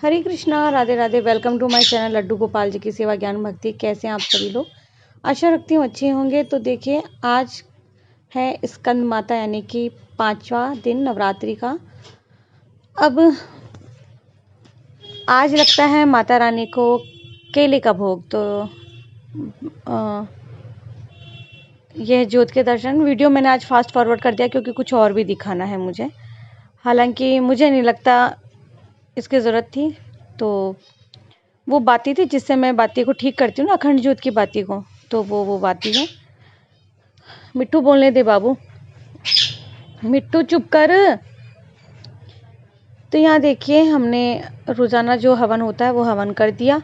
Hare Krishna, Radhe Radhe. Welcome to my channel Laddu Gopal ji की सेवा ज्ञान भक्ति। कैसे हैं आप सभी लोग? आशा रखती हूँ अच्छे होंगे। तो देखिए, आज है स्कंद माता यानी कि 5वां दिन नवरात्रि का। अब आज लगता है माता रानी को केले का भोग। तो यह ज्योत के दर्शन वीडियो मैंने आज फास्ट फॉरवर्ड कर दिया क्योंकि कुछ और भी दिखाना है मुझे। हालांकि मुझे नहीं लगता इसकी ज़रूरत थी। तो वो बाती थी जिससे मैं बाती को ठीक करती हूँ ना, अखंड ज्योत की बाती को। तो वो बाती है। मिट्टू बोलने दे बाबू, मिट्टू चुप कर। तो यहाँ देखिए, हमने रोज़ाना जो हवन होता है वो हवन कर दिया।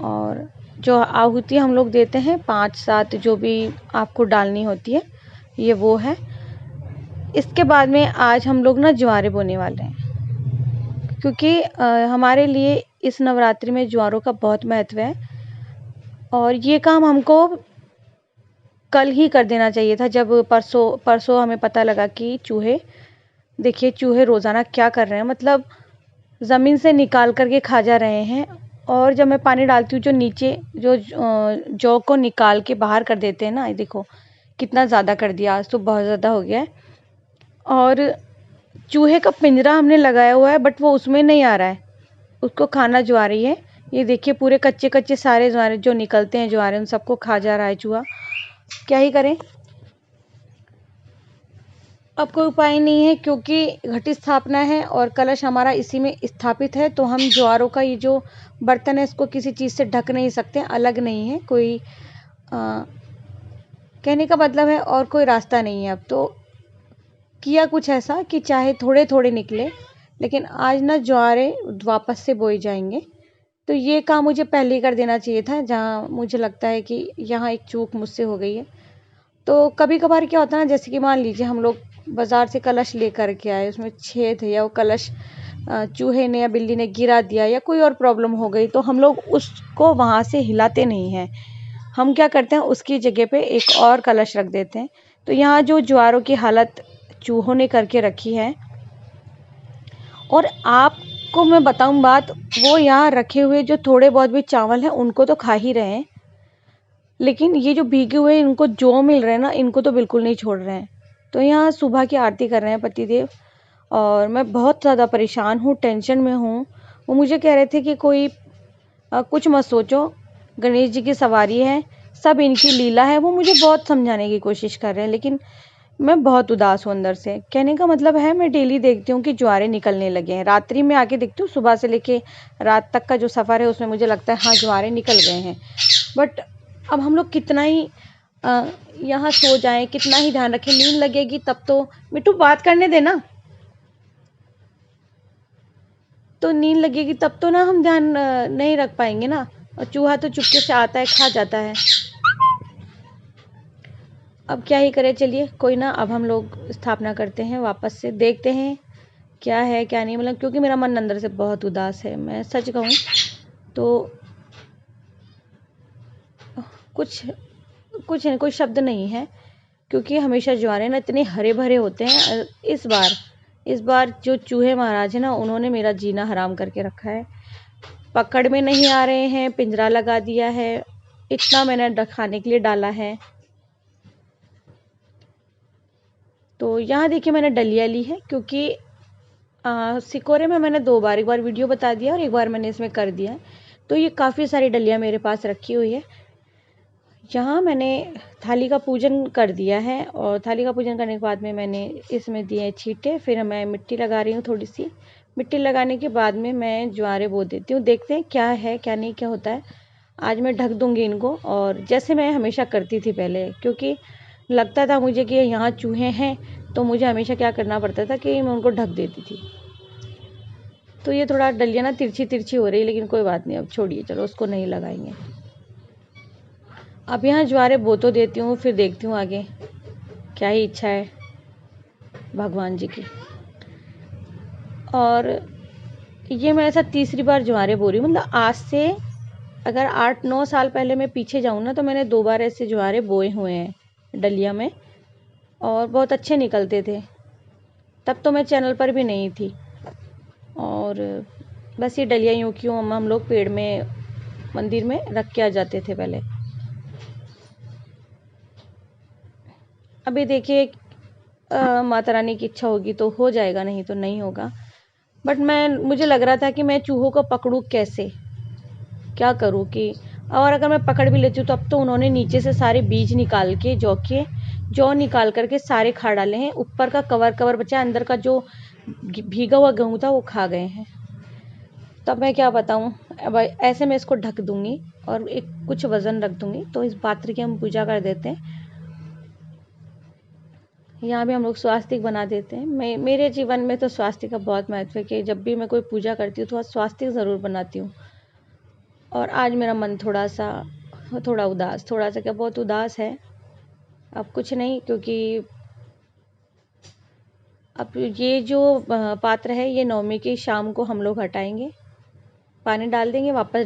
और जो आहुति हम लोग देते हैं 5-7 जो भी आपको डालनी होती है, ये वो है। इसके बाद में आज हम लोग ना ज्वारे बोने वाले हैं क्योंकि हमारे लिए इस नवरात्रि में ज्वारों का बहुत महत्व है। और ये काम हमको कल ही कर देना चाहिए था। जब परसों हमें पता लगा कि चूहे, देखिए चूहे रोज़ाना क्या कर रहे हैं, मतलब ज़मीन से निकाल करके खा जा रहे हैं। और जब मैं पानी डालती हूँ, जो नीचे जो जौ को निकाल के बाहर कर देते हैं ना, ये देखो कितना ज़्यादा कर दिया। आज तो बहुत ज़्यादा हो गया है। और चूहे का पिंजरा हमने लगाया हुआ है बट वो उसमें नहीं आ रहा है, उसको खाना ज्वारी है। ये देखिए, पूरे कच्चे कच्चे सारे ज्वारे जो निकलते हैं ज्वारे, उन सबको खा जा रहा है चूहा। क्या ही करें, अब कोई उपाय नहीं है क्योंकि घटी स्थापना है और कलश हमारा इसी में स्थापित है। तो हम ज्वारों का ये जो बर्तन है इसको किसी चीज़ से ढक नहीं सकते, अलग नहीं है कोई। कहने का मतलब है और कोई रास्ता नहीं है। अब तो किया कुछ ऐसा कि चाहे थोड़े थोड़े निकले, लेकिन आज ना ज्वारे वापस से बोए जाएंगे। तो ये काम मुझे पहले ही कर देना चाहिए था, जहाँ मुझे लगता है कि यहाँ एक चूक मुझसे हो गई है। तो कभी कभार क्या होता है ना, जैसे कि मान लीजिए हम लोग बाज़ार से कलश लेकर के आए, उसमें छेद है या वो कलश चूहे ने या बिल्ली ने गिरा दिया या कोई और प्रॉब्लम हो गई, तो हम लोग उसको वहाँ से हिलाते नहीं हैं। हम क्या करते हैं, उसकी जगह पे एक और कलश रख देते हैं। तो यहाँ जो ज्वारों की हालत चूहों ने करके रखी है, और आपको मैं बताऊं बात, वो यहाँ रखे हुए जो थोड़े बहुत भी चावल हैं उनको तो खा ही रहे हैं, लेकिन ये जो भीगे हुए इनको जो मिल रहे हैं ना, इनको तो बिल्कुल नहीं छोड़ रहे हैं। तो यहाँ सुबह की आरती कर रहे हैं पतिदेव, और मैं बहुत ज़्यादा परेशान हूँ, टेंशन में हूँ। वो मुझे कह रहे थे कि कोई कुछ मत सोचो, गणेश जी की सवारी है, सब इनकी लीला है। वो मुझे बहुत समझाने की कोशिश कर रहे हैं, लेकिन मैं बहुत उदास हूँ अंदर से। कहने का मतलब है, मैं डेली देखती हूँ कि ज्वारे निकलने लगे हैं। रात्रि में आके देखती हूँ, सुबह से लेके रात तक का जो सफ़र है उसमें मुझे लगता है हाँ ज्वारे निकल गए हैं। बट अब हम लोग कितना ही यहाँ सो जाएं, कितना ही ध्यान रखें, नींद लगेगी तब तो। मिट्टू बात करने देना। तो नींद लगेगी तब तो ना हम ध्यान नहीं रख पाएंगे ना। और चूहा तो चुपके से आता है, खा जाता है। अब क्या ही करें, चलिए कोई ना। अब हम लोग स्थापना करते हैं, वापस से देखते हैं क्या है क्या नहीं। मतलब क्योंकि मेरा मन अंदर से बहुत उदास है, मैं सच कहूँ तो कुछ कुछ कोई शब्द नहीं है। क्योंकि हमेशा ज्वारे ना इतने हरे भरे होते हैं। इस बार जो चूहे महाराज है ना, उन्होंने मेरा जीना हराम करके रखा है। पकड़ में नहीं आ रहे हैं, पिंजरा लगा दिया है, इतना मैंने खाने के लिए डाला है। तो यहाँ देखिए, मैंने डलिया ली है क्योंकि सिकोरे में मैंने 2 बार, एक बार वीडियो बता दिया और एक बार मैंने इसमें कर दिया। तो ये काफ़ी सारी डलिया मेरे पास रखी हुई है। यहाँ मैंने थाली का पूजन कर दिया है, और थाली का पूजन करने के बाद में मैंने इसमें दिए छींटे। फिर मैं मिट्टी लगा रही हूँ थोड़ी सी। मिट्टी लगाने के बाद में मैं ज्वारे बो देती हूँ। देखते हैं क्या है क्या नहीं, क्या होता है। आज मैं ढक दूँगी इनको, और जैसे मैं हमेशा करती थी पहले, क्योंकि लगता था मुझे कि यहाँ चूहे हैं, तो मुझे हमेशा क्या करना पड़ता था कि मैं उनको ढक देती थी। तो ये थोड़ा डलिया ना तिरछी तिरछी हो रही है, लेकिन कोई बात नहीं, अब छोड़िए, चलो उसको नहीं लगाएंगे। अब यहाँ ज्वारे बो तो देती हूँ, फिर देखती हूँ आगे क्या ही इच्छा है भगवान जी की। और ये मैं ऐसा तीसरी बार ज्वारे बो रही हूँ। मतलब आज से अगर 8-9 साल पहले मैं पीछे जाऊँ ना, तो मैंने 2 बार ऐसे ज्वारे बोए हुए हैं डलिया में, और बहुत अच्छे निकलते थे। तब तो मैं चैनल पर भी नहीं थी। और बस ये डलिया यूँ की हम लोग पेड़ में मंदिर में रख के आ जाते थे पहले। अभी देखिए माता रानी की इच्छा होगी तो हो जाएगा, नहीं तो नहीं होगा। बट मुझे लग रहा था कि मैं चूहों को पकड़ूं कैसे, क्या करूं कि, और अगर मैं पकड़ भी लेती हूँ तो अब तो उन्होंने नीचे से सारे बीज निकाल के जौ निकाल करके सारे खा डाले हैं। ऊपर का कवर बचा, अंदर का जो भीगा हुआ गेहूं था वो खा गए हैं। तब मैं क्या बताऊं। अब ऐसे मैं इसको ढक दूंगी और एक कुछ वजन रख दूंगी, तो इस पात्र की हम पूजा कर देते हैं। यहाँ भी हम लोग स्वास्तिक बना देते हैं। मेरे जीवन में तो स्वास्तिक का बहुत महत्व है कि जब भी मैं कोई पूजा करती हूँ तो स्वास्तिक ज़रूर बनाती हूँ। और आज मेरा मन थोड़ा उदास, थोड़ा सा क्या, बहुत उदास है। अब कुछ नहीं, क्योंकि अब ये जो पात्र है ये नवमी की शाम को हम लोग हटाएंगे, पानी डाल देंगे, वापस